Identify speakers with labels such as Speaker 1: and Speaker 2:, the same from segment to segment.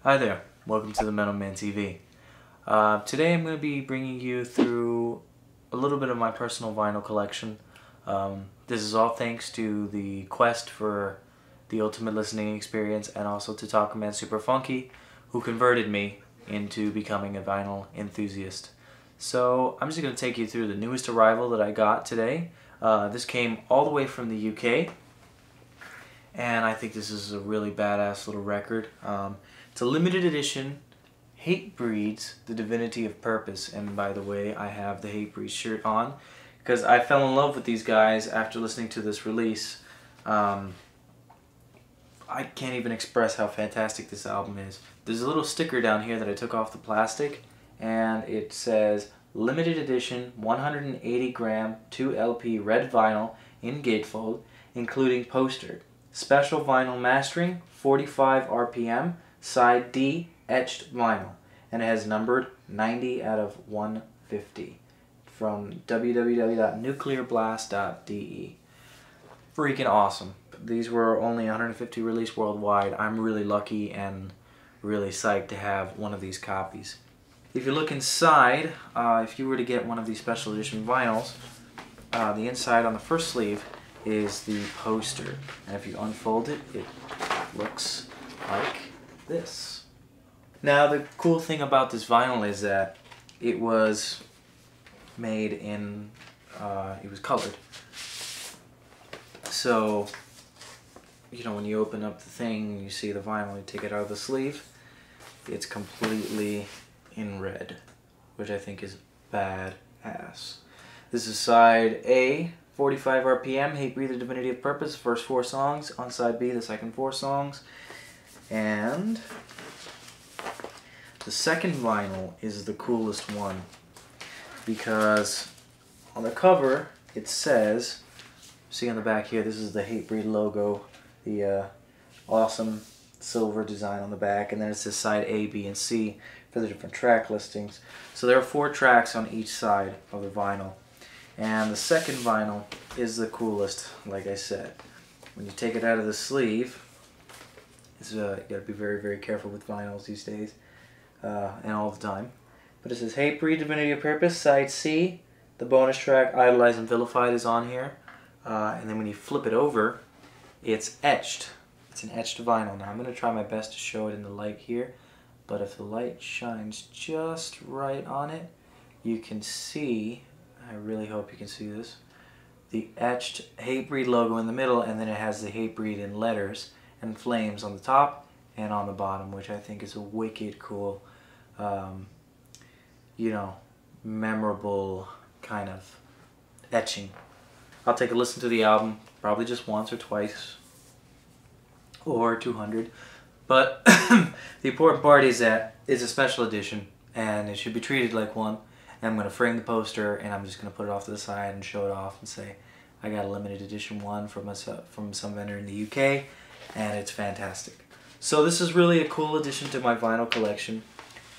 Speaker 1: Hi there, welcome to TheMetalManTV. Today I'm going to be bringing you through a little bit of my personal vinyl collection. This is all thanks to the quest for the ultimate listening experience and also to TacomanSuperFunky, who converted me into becoming a vinyl enthusiast. So I'm just going to take you through the newest arrival that I got today. This came all the way from the UK, and I think this is a really badass little record. It's a limited edition, Hatebreed's The Divinity of Purpose, and by the way, I have the Hatebreed shirt on because I fell in love with these guys after listening to this release. I can't even express how fantastic this album is. There's a little sticker down here that I took off the plastic, and it says limited edition 180 gram 2 LP red vinyl in gatefold, including poster. Special vinyl mastering, 45 RPM, side D, etched vinyl, and it has numbered 90 out of 150 from www.nuclearblast.de. Freaking awesome. These were only 150 released worldwide. I'm really lucky and really psyched to have one of these copies. If you look inside, if you were to get one of these special edition vinyls, the inside on the first sleeve is the poster, and if you unfold it, it looks like this. Now the cool thing about this vinyl is that it was made in, it was colored. So, you know, when you open up the thing, you see the vinyl, you take it out of the sleeve, it's completely in red, which I think is badass. This is side A, 45 RPM, Hatebreed, The Divinity of Purpose, first 4 songs. On side B, the second 4 songs. And the second vinyl is the coolest one because on the cover it says, see on the back here, this is the Hatebreed logo, the awesome silver design on the back, and then it says side A, B, and C for the different track listings. So there are 4 tracks on each side of the vinyl. And the second vinyl is the coolest, like I said. When you take it out of the sleeve, you gotta be very, very careful with vinyls these days, and all the time. But it says Hatebreed, Divinity of Purpose, side C. The bonus track, Idolized and Vilified, is on here. And then when you flip it over, it's etched. It's an etched vinyl. Now I'm gonna try my best to show it in the light here, but if the light shines just right on it, you can see, I really hope you can see this, the etched Hatebreed logo in the middle, and then it has the Hatebreed in letters and flames on the top and on the bottom, which I think is a wicked cool, you know, memorable kind of etching. I'll take a listen to the album, probably just once or twice, or 200, but the important part is that it's a special edition, and it should be treated like one. And I'm going to frame the poster, and I'm just going to put it off to the side and show it off and say, I got a limited edition one from some vendor in the UK, and it's fantastic. So this is really a cool addition to my vinyl collection.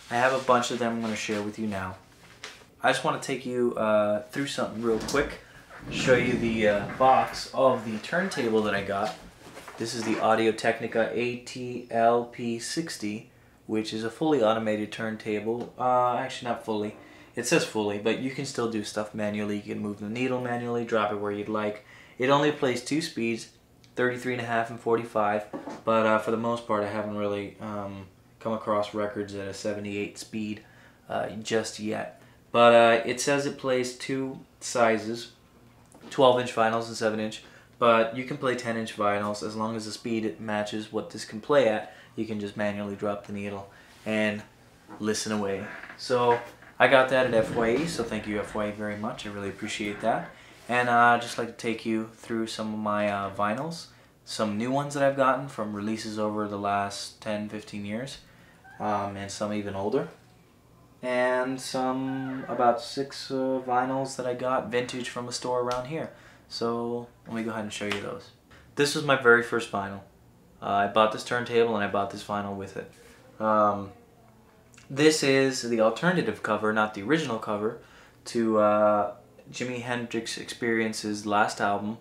Speaker 1: I have a bunch of them I'm going to share with you now. I just want to take you through something real quick, show you the box of the turntable that I got. This is the Audio-Technica ATLP60, which is a fully automated turntable. Actually not fully. It says fully, but you can still do stuff manually. You can move the needle manually, drop it where you'd like. It only plays 2 speeds, 33.5 and 45, but for the most part I haven't really come across records at a 78 speed just yet. But it says it plays 2 sizes, 12-inch vinyls and 7-inch, but you can play 10-inch vinyls as long as the speed matches what this can play at. You can just manually drop the needle and listen away. So I got that at FYE, so thank you FYE very much. I really appreciate that. And I'd just like to take you through some of my vinyls, some new ones that I've gotten from releases over the last 10-15 years, and some even older. And some about 6 vinyls that I got vintage from a store around here. So let me go ahead and show you those. This was my very first vinyl. I bought this turntable and I bought this vinyl with it. This is the alternative cover, not the original cover, to Jimi Hendrix Experience's last album,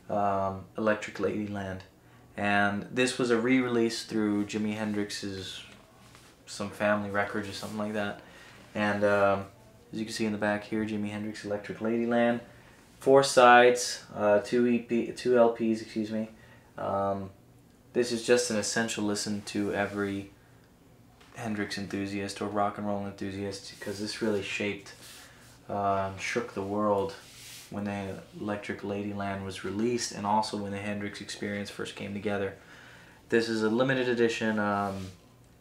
Speaker 1: Electric Ladyland. And this was a re-release through Jimi Hendrix's some family records or something like that. And as you can see in the back here, Jimi Hendrix Electric Ladyland. 4 sides, 2 LPs, excuse me. This is just an essential listen to every Hendrix enthusiast or rock and roll enthusiast, because this really shaped, shook the world when the Electric Ladyland was released, and also when the Hendrix Experience first came together. This is a limited edition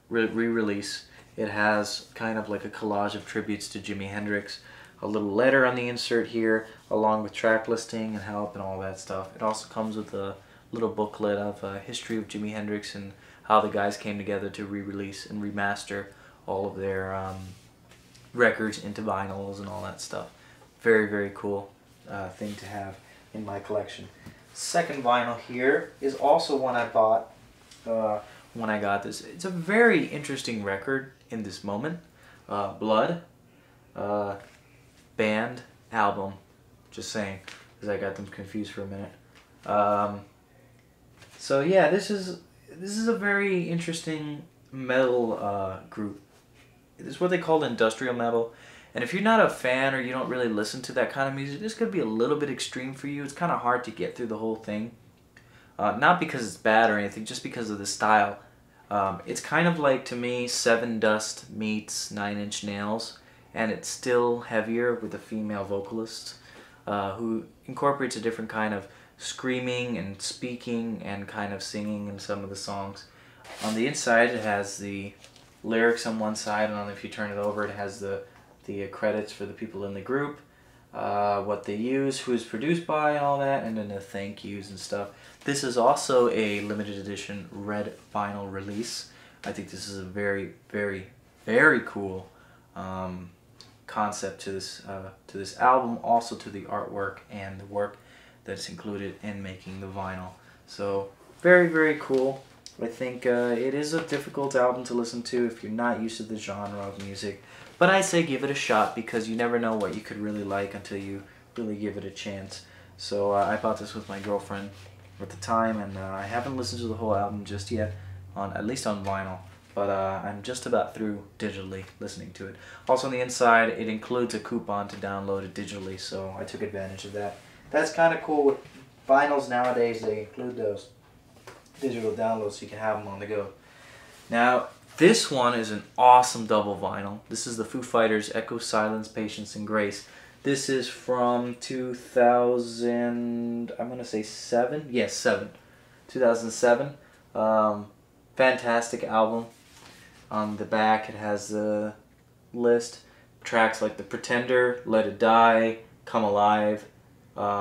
Speaker 1: re-release. It has kind of like a collage of tributes to Jimi Hendrix, a little letter on the insert here, along with track listing and help and all that stuff. It also comes with a little booklet of history of Jimi Hendrix and how the guys came together to re-release and remaster all of their records into vinyls and all that stuff. Very, very cool thing to have in my collection. Second vinyl here is also one I bought when I got this. It's a very interesting record in this moment. Blood, band, album. Just saying, because I got them confused for a minute. So yeah, this is a very interesting metal group. This is what they call industrial metal. And if you're not a fan or you don't really listen to that kind of music, this could be a little bit extreme for you. It's kind of hard to get through the whole thing. Not because it's bad or anything, just because of the style. It's kind of like, to me, Seven Dust meets Nine Inch Nails, and it's still heavier with a female vocalist who incorporates a different kind of screaming and speaking and kind of singing in some of the songs. On the inside, it has the lyrics on one side, and if you turn it over, it has the credits for the people in the group, what they use, who is produced by, all that, and then the thank yous and stuff. This is also a limited edition red vinyl release. I think this is a very, very, very cool concept to this album, also to the artwork and the work that's included in making the vinyl. So very, very cool. I think it is a difficult album to listen to if you're not used to the genre of music. But I say give it a shot, because you never know what you could really like until you really give it a chance. So I bought this with my girlfriend at the time, and I haven't listened to the whole album just yet, at least on vinyl. But I'm just about through digitally listening to it. Also on the inside, it includes a coupon to download it digitally, so I took advantage of that. That's kind of cool. With vinyls nowadays, they include those digital downloads so you can have them on the go. Now, this one is an awesome double vinyl. This is the Foo Fighters Echo, Silence, Patience, and Grace. This is from 2000, I'm going to say 7? Yes, 7. 2007. Fantastic album. On the back it has the list. Tracks like The Pretender, Let It Die, Come Alive,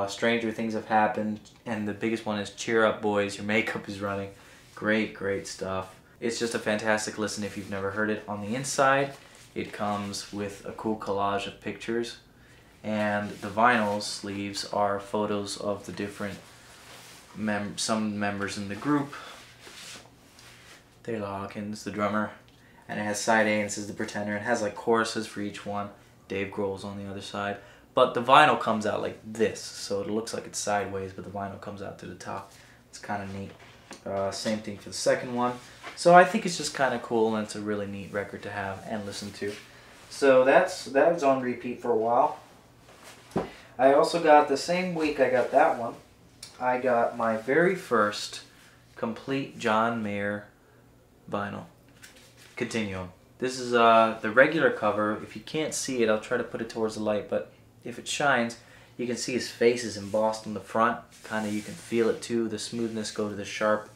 Speaker 1: Stranger Things Have Happened, and the biggest one is Cheer Up Boys, Your Makeup Is Running. Great, great stuff. It's just a fantastic listen if you've never heard it. On the inside, it comes with a cool collage of pictures, and the vinyl sleeves are photos of the different some members in the group. Taylor Hawkins, the drummer, and it has side A and it says The Pretender. It has like choruses for each one. Dave Grohl's on the other side. But the vinyl comes out like this, so it looks like it's sideways, but the vinyl comes out to the top. It's kind of neat. Same thing for the second one. So I think it's just kind of cool, and it's a really neat record to have and listen to. So that was on repeat for a while. I also got, the same week I got that one, I got my very first complete John Mayer vinyl, Continuum. This is the regular cover. If you can't see it, I'll try to put it towards the light, but if it shines, you can see his face is embossed on the front. Kind of, you can feel it too. The smoothness go to the sharp,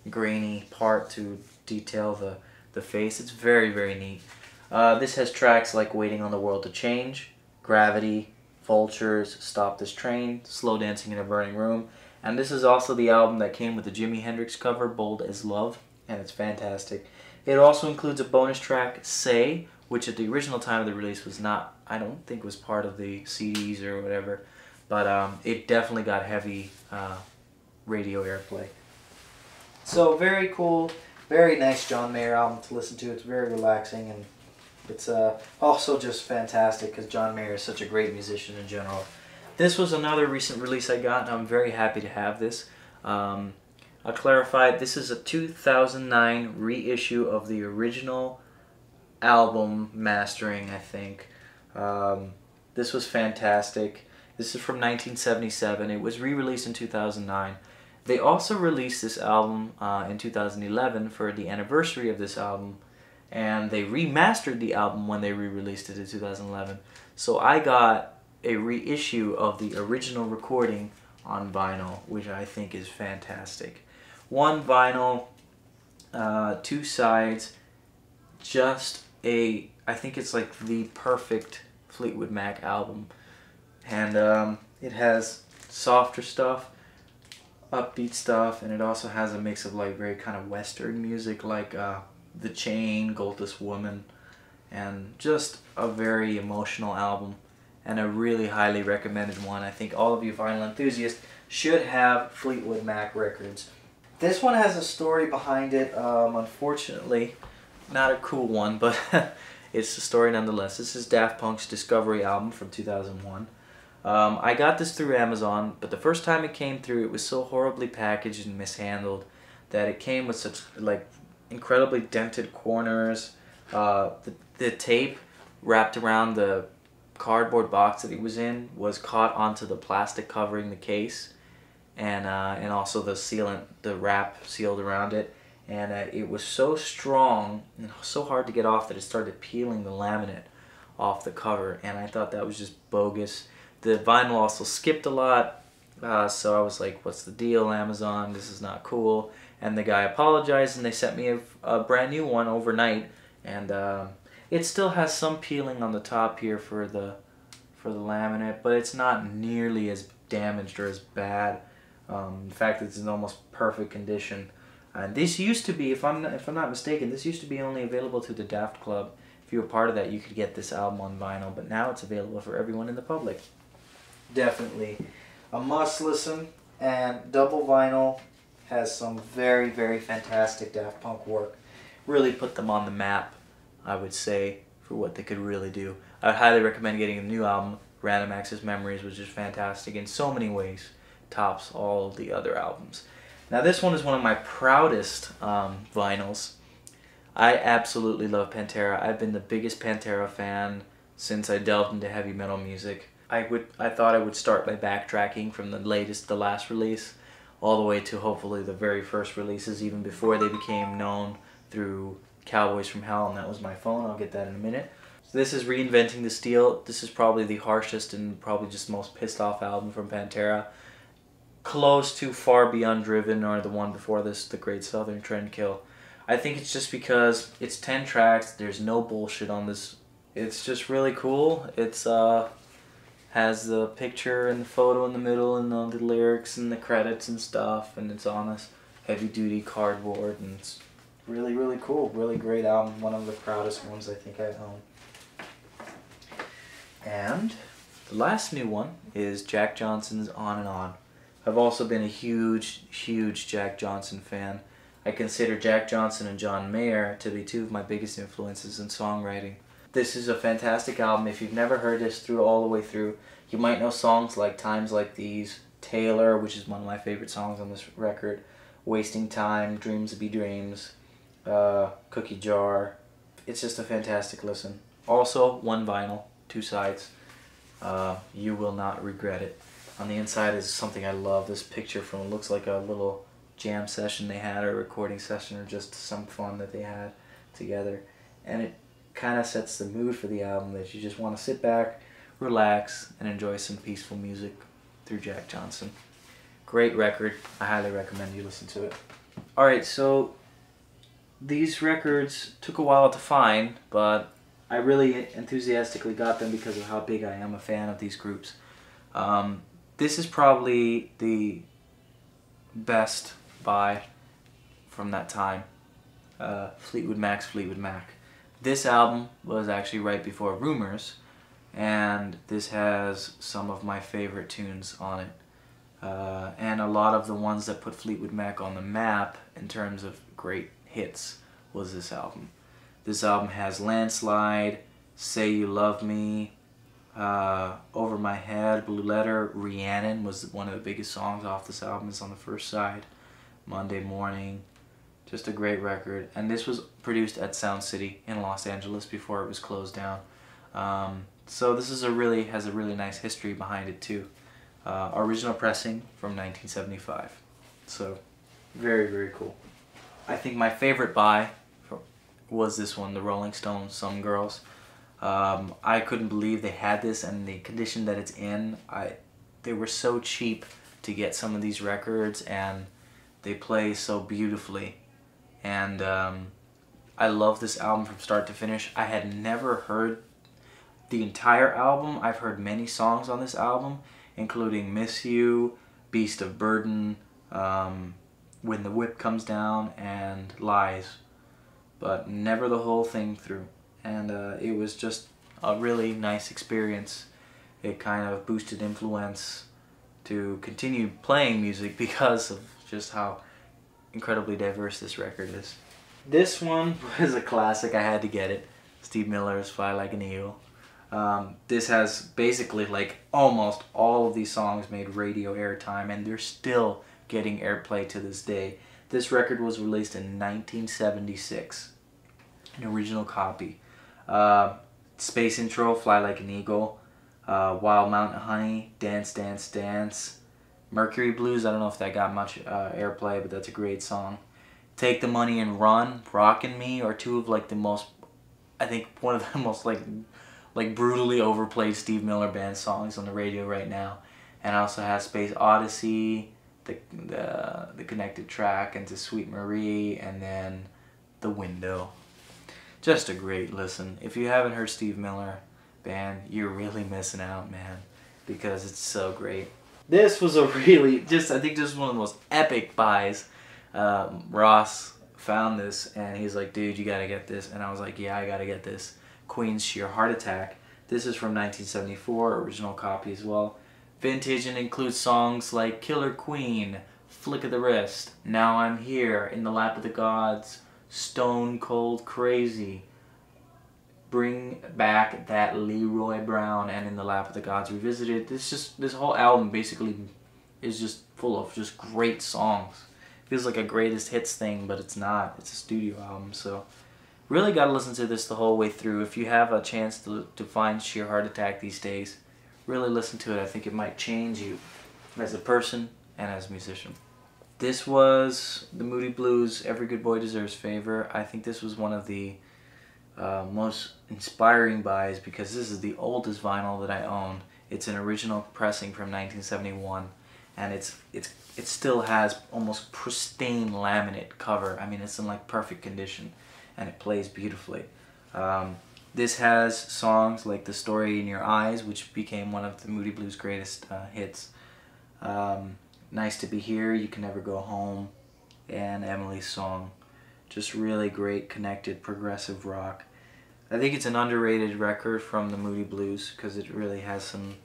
Speaker 1: grainy part to detail the face. It's very, very neat. This has tracks like Waiting on the World to Change, Gravity, Vultures, Stop This Train, Slow Dancing in a Burning Room. And this is also the album that came with the Jimi Hendrix cover, Bold as Love, and it's fantastic. It also includes a bonus track, Say, which at the original time of the release was not, I don't think was part of the CDs or whatever, but it definitely got heavy radio airplay. So very cool, very nice John Mayer album to listen to. It's very relaxing, and it's also just fantastic because John Mayer is such a great musician in general. This was another recent release I got, and I'm very happy to have this. I'll clarify, this is a 2009 reissue of the original album mastering, I think. This was fantastic. This is from 1977. It was re-released in 2009. They also released this album in 2011 for the anniversary of this album, and they remastered the album when they re-released it in 2011. So I got a reissue of the original recording on vinyl, which I think is fantastic. One vinyl, two sides, just I think it's like the perfect Fleetwood Mac album. And it has softer stuff, upbeat stuff, and it also has a mix of like very kind of Western music like The Chain, Goldust Woman, and just a very emotional album and a really highly recommended one. I think all of you vinyl enthusiasts should have Fleetwood Mac records. This one has a story behind it, unfortunately not a cool one, but it's a story nonetheless. This is Daft Punk's Discovery album from 2001. I got this through Amazon, but the first time it came through, it was so horribly packaged and mishandled that it came with such like incredibly dented corners. The tape wrapped around the cardboard box that it was in was caught onto the plastic covering the case, and also the sealant, the wrap sealed around it. And it was so strong and so hard to get off that it started peeling the laminate off the cover, and I thought that was just bogus. The vinyl also skipped a lot, so I was like, what's the deal, Amazon? This is not cool. And the guy apologized, and they sent me a brand new one overnight, and it still has some peeling on the top here for the laminate, but it's not nearly as damaged or as bad. In fact, it's in almost perfect condition. And this used to be, if I'm not mistaken, this used to be only available to the Daft Club. If you were part of that, you could get this album on vinyl, but now it's available for everyone in the public. Definitely a must listen, and double vinyl has some very, very fantastic Daft Punk work. Really put them on the map, I would say, for what they could really do. I would highly recommend getting a new album. Random Access Memories was just fantastic in so many ways. Tops all the other albums. Now this one is one of my proudest vinyls. I absolutely love Pantera. I've been the biggest Pantera fan since I delved into heavy metal music. I thought I would start by backtracking from the last release, all the way to hopefully the very first releases, even before they became known through Cowboys from Hell, and that was my phone. I'll get that in a minute. So this is Reinventing the Steel. This is probably the harshest and probably just most pissed off album from Pantera. Close to Far Beyond Driven, or the one before this, The Great Southern Trendkill. I think it's just because it's 10 tracks, there's no bullshit on this. It's just really cool. It's has the picture and the photo in the middle, and all the lyrics and the credits and stuff, and it's on this heavy duty cardboard, and it's really, really cool. Really great album. One of the proudest ones I think I own. And the last new one is Jack Johnson's On and On. I've also been a huge, huge Jack Johnson fan. I consider Jack Johnson and John Mayer to be two of my biggest influences in songwriting. This is a fantastic album. If you've never heard this all the way through, you might know songs like Times Like These, Taylor, which is one of my favorite songs on this record, Wasting Time, Dreams Be Dreams, Cookie Jar. It's just a fantastic listen. Also, one vinyl, two sides. You will not regret it. On the inside is something I love. This picture from, it looks like a little jam session they had, or a recording session, or just some fun that they had together. And it kind of sets the mood for the album, that you just want to sit back, relax, and enjoy some peaceful music through Jack Johnson. Great record. I highly recommend you listen to it. Alright, so these records took a while to find, but I really enthusiastically got them because of how big I am a fan of these groups. This is probably the best buy from that time. Fleetwood Mac's Fleetwood Mac. This album was actually right before Rumors, and this has some of my favorite tunes on it. And a lot of the ones that put Fleetwood Mac on the map in terms of great hits was this album. This album has Landslide, Say You Love Me, Over My Head, Blue Letter, Rhiannon was one of the biggest songs off this album. It's on the first side. Monday Morning. Just a great record. And this was produced at Sound City in Los Angeles before it was closed down. So this is has a really nice history behind it too. Original pressing from 1975. So very, very cool. I think my favorite buy was this one, the Rolling Stones, Some Girls. I couldn't believe they had this, and the condition that it's in, they were so cheap to get some of these records, and they play so beautifully. And I love this album from start to finish. I had never heard the entire album. I've heard many songs on this album, including Miss You, Beast of Burden, When the Whip Comes Down, and Lies, but never the whole thing through. And it was just a really nice experience. It kind of boosted influence to continue playing music because of just how incredibly diverse this record is. This one was a classic. I had to get it. Steve Miller's Fly Like an Eagle. This has basically like almost all of these songs made radio airtime, and they're still getting airplay to this day. This record was released in 1976, an original copy. Space Intro, Fly Like an Eagle, Wild Mountain Honey, Dance Dance Dance, Mercury Blues, I don't know if that got much airplay, but that's a great song. Take the Money and Run, Rockin' Me are two of like the most, I think one of the most like brutally overplayed Steve Miller Band songs on the radio right now. And I also have Space Odyssey, the connected track into Sweet Marie, and then The Window. Just a great listen. If you haven't heard Steve Miller Band, you're really missing out, man, because it's so great. This was a really, I think this is one of the most epic buys. Ross found this and he's like, dude, you gotta get this. And I was like, yeah, I gotta get this. Queen's Sheer Heart Attack. This is from 1974, original copy as well. Vintage, and includes songs like Killer Queen, Flick of the Wrist, Now I'm Here, In the Lap of the Gods, Stone Cold Crazy, Bring Back That Leroy Brown, and In the Lap of the Gods Revisited. This whole album basically is just full of just great songs. It feels like a greatest hits thing, but it's not. It's a studio album, so really got to listen to this the whole way through. If you have a chance to find Sheer Heart Attack these days, really listen to it. I think it might change you as a person and as a musician. This was the Moody Blues Every Good Boy Deserves Favor. I think this was one of the most inspiring buys because this is the oldest vinyl that I own. It's an original pressing from 1971, and it still has almost pristine laminate cover. I mean, it's in like perfect condition, and it plays beautifully. This has songs like The Story in Your Eyes, which became one of the Moody Blues' greatest hits. Nice to Be Here, You Can Never Go Home, and Emily's Song. Just really great, connected, progressive rock. I think it's an underrated record from the Moody Blues because it really has some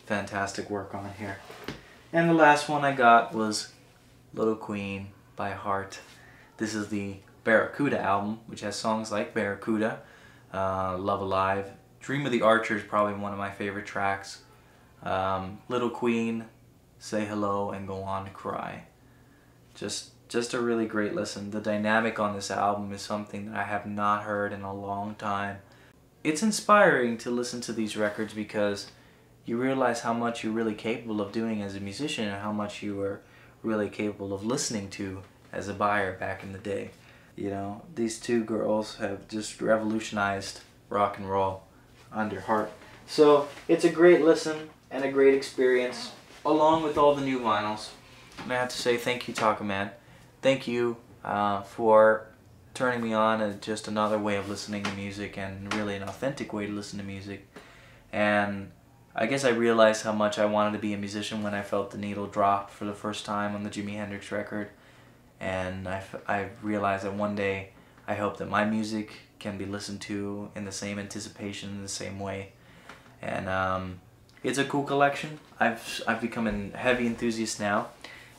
Speaker 1: fantastic work on here. And the last one I got was Little Queen by Heart. This is the Barracuda album, which has songs like Barracuda, Love Alive. Dream of the Archer is probably one of my favorite tracks. Little Queen, Say Hello, and Go On to Cry. Just a really great listen. The dynamic on this album is something that I have not heard in a long time. It's inspiring to listen to these records because you realize how much you're really capable of doing as a musician and how much you were really capable of listening to as a buyer back in the day. You know, these two girls have just revolutionized rock and roll under Heart. So it's a great listen and a great experience, along with all the new vinyls. And I have to say thank you, Tacoman. Thank you for turning me on to just another way of listening to music, and really an authentic way to listen to music. And I guess I realized how much I wanted to be a musician when I felt the needle drop for the first time on the Jimi Hendrix record. And I realized that one day I hope that my music can be listened to in the same anticipation, in the same way. And it's a cool collection. I've become a heavy enthusiast now.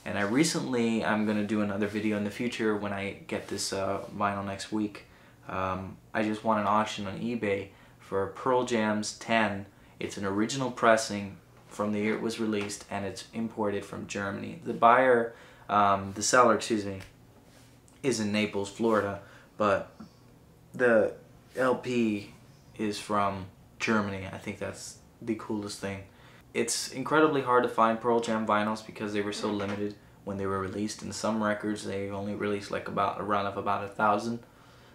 Speaker 1: And I'm going to do another video in the future when I get this vinyl next week. I just won an auction on eBay for Pearl Jam's 10. It's an original pressing from the year it was released, and it's imported from Germany. The buyer The seller, excuse me, is in Naples, Florida, but the LP is from Germany. I think that's the coolest thing. It's incredibly hard to find Pearl Jam vinyls because they were so limited when they were released. In some records, they only released like about a run of about 1,000.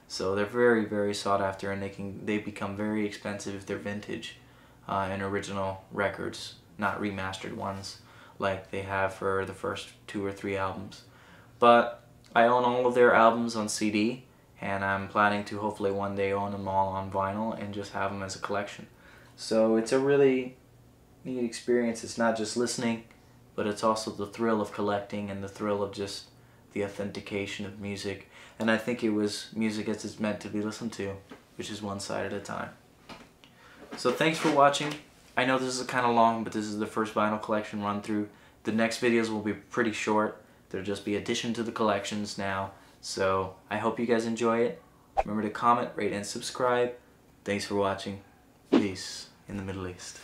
Speaker 1: So they're very, very sought after, and they become very expensive if they're vintage and original records, not remastered ones like they have for the first 2 or 3 albums. But I own all of their albums on CD, and I'm planning to hopefully one day own them all on vinyl and just have them as a collection. So it's a really neat experience. It's not just listening, but it's also the thrill of collecting and the thrill of just the authentication of music. And I think it was music as it's meant to be listened to, which is one side at a time. So thanks for watching. I know this is kind of long, but this is the first vinyl collection run through. The next videos will be pretty short. They'll just be addition to the collections now. So I hope you guys enjoy it. Remember to comment, rate, and subscribe. Thanks for watching. Peace in the Middle East.